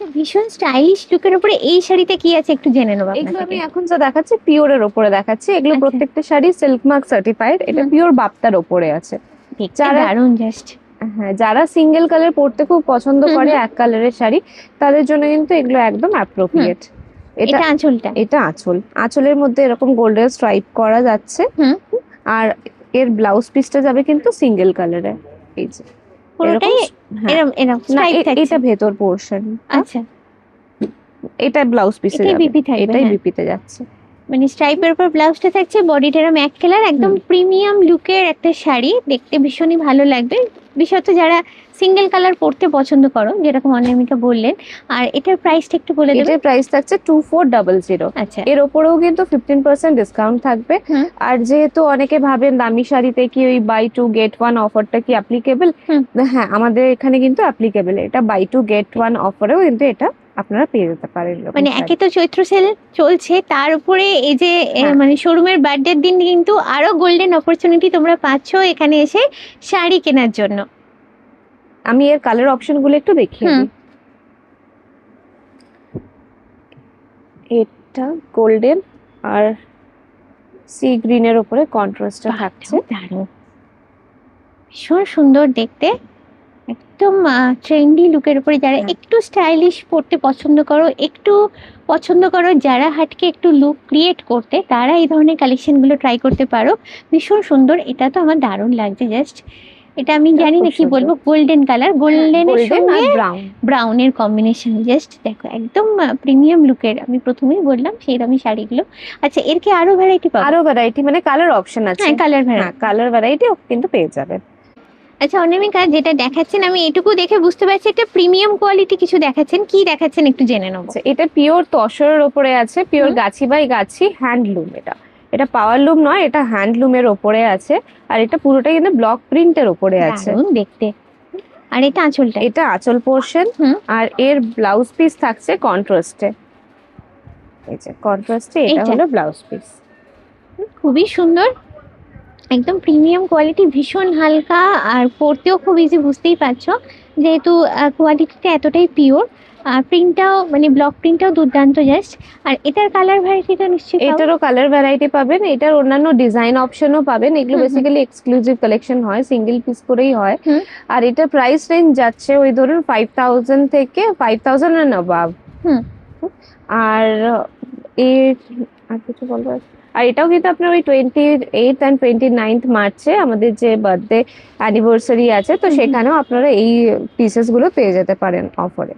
আচ্ছা, ভীষণ স্টাইলিশ লুকের উপরে এই শাড়িতে কি আছে একটু জেনে নেবো এগুলো আপনার আমি থেকে। এখন যা দেখাচ্ছি পিওরের ওপরে দেখাচ্ছি, এগুলো আচ্ছা। প্রত্যেকটা শাড়ি সিল্ক মার্ক সার্টিফাইড, এটা হুম। পিওর বাপ্তার ওপরে আছে। দেখতে যারা দারুণ জাস্ট। হ্যাঁ, যারা সিঙ্গেল কালার পরতে খুব পছন্দ হুম করে হুম এক কালারের শাড়ি, তাদের জন্য কিন্তু এগুলো একদম হুম। অ্যাপ্রোপ্রিয়েট। এটা এটা আঁচলটা। এটা আঁচল, আঁচলের মধ্যে এরকম গোল্ডেন স্ট্রাইপ করা যাচ্ছে। হুম। আর এর ব্লাউজ পিসটা যাবে কিন্তু সিঙ্গেল কালারে, এই যে এরকম। পুরোটাই হ্যাঁ, এরম এরম না স্ট্রাইপ থাকছে। এটা ভেতর পোর্শন, আচ্ছা। এটা ব্লাউজ পিসে এটাই যাবে, বিপি থাকবে, এটাই হ্যাঁ। বিপিতে যাচ্ছে। মানে স্ট্রাইপের উপর ব্লাউজটা থাকছে, বডিটা এরম এক কালার, একদম হুম। প্রিমিয়াম লুকের একটা শাড়ি, দেখতে ভীষণই ভালো লাগবে। বিশেষত যারা সিঙ্গেল কালার পরতে পছন্দ করো, যেরকম অনামিকা বললেন। আর এটার প্রাইসটা একটু বলে দেবেন। এটার প্রাইস থাকছে 2400। আচ্ছা। এর ওপরেও কিন্তু 15% ডিসকাউন্ট থাকবে। হুম আর যেহেতু অনেকে ভাবেন দামি শাড়িতে কি ওই বাই টু গেট ওয়ান অফারটা কি অ্যাপ্লিকেবল, হুম। হ্যাঁ আমাদের এখানে কিন্তু অ্যাপ্লিকেবল, এটা বাই টু গেট ওয়ান অফারেও কিন্তু এটা আপনারা পেয়ে যেতে পারেন এরকম মানে শাড়ি। একে তো চৈত্র সেল চলছে, তার উপরে এই যে হ্যাঁ, মানে শোরুমের বার্থডের দিন কিন্তু আরো গোল্ডেন অপরচুনিটি তোমরা পাচ্ছ এখানে এসে শাড়ি কেনার জন্য। আমি এর কালার অপশন গুলো একটু দেখিয়ে হুম। দিই। এটা গোল্ডেন আর সি গ্রিনের উপরে কন্ট্রাস্টটা থাকছে। দারুণ, ভীষণ সুন্দর দেখতে, একদম ট্রেন্ডি লুকের উপরে যারা হ্যাঁ, একটু স্টাইলিশ পড়তে পছন্দ করো, একটু পছন্দ করো যারা হাটকে একটু লুক ক্রিয়েট করতে, তারা এই ধরনের কালেকশনগুলো ট্রাই করতে পারো। ভীষণ সুন্দর, এটা তো আমার দারুণ লাগছে জাস্ট। এটা আমি এটা জানি খুব না কি সুন্দর। বলবো, গোল্ডেন কালার, গোল্ডেনের গোল্ডেন আর সঙ্গে ব্রাউন। ব্রাউনের কম্বিনেশন, জাস্ট দেখো একদম প্রিমিয়াম লুকের, আমি প্রথমেই বললাম সেই দামি শাড়িগুলো। আচ্ছা, এর কি আরো ভ্যারাইটি পাবো? আরো ভ্যারাইটি মানে কালার অপশন আছে। হ্যাঁ, কালার হ্যাঁ, ভ্যারাইটি। কালার ভ্যারাইটি কিন্তু পেয়ে যাবেন। আচ্ছা অনামিকা, যেটা দেখাচ্ছেন আমি এটুকু দেখে বুঝতে পারছি একটা প্রিমিয়াম কোয়ালিটি কিছু দেখাচ্ছেন, কি দেখাচ্ছেন একটু জেনে নেবো। আচ্ছা, এটা পিওর তসরের ওপরে আছে, pure hmm. Gachhi by Gachhi handloom. এটা এটা পাওয়ার লুম নয়, এটা হ্যান্ডলুমের ওপরে আছে। আর এটা পুরোটাই কিন্তু ব্লক প্রিন্টের ওপরে আছে। দারুণ দেখতে। আর এটা আঁচলটা। এটা আঁচল পোর্শন। হুম। আর এর ব্লাউজ পিস থাকছে কন্ট্রাস্টে, এই যে কন্ট্রাস্টে এটা এইটা হলো ব্লাউজ পিস। খুবই সুন্দর, একদম প্রিমিয়াম কোয়ালিটি, ভীষণ হালকা, আর পরতেও খুব ইজি, বুঝতেই পারছো যেহেতু কোয়ালিটিটা এতটাই পিওর। প্রিন্টটাও মানে ব্লক প্রিন্টটাও দুর্দান্ত জাস্ট। আর এটার কালার ভ্যারাইটিটা নিশ্চয়ই পাবো। এটারও কালার ভ্যারাইটি পাবেন, এটার অন্যান্য ডিজাইন অপশনও পাবেন। এগুলো হুম হুম বেসিক্যালি এক্সক্লুসিভ কালেকশন হয়, সিঙ্গেল পিস করেই হয়। হুম আর এটা প্রাইস রেঞ্জ যাচ্ছে ওই ধরুন 5000 থেকে 5000 এন্ড অ্যাবাভ। হুম। আর এর আর কিছু বলবো, আর এটাও কিন্তু আপনার ওই 28 অ্যান্ড 29 মার্চে আমাদের যে বার্থডে অ্যানিভার্সারি আছে, তো হুম হুম। সেখানেও আপনারা এই পিসেস গুলো পেয়ে যেতে পারেন অফারে।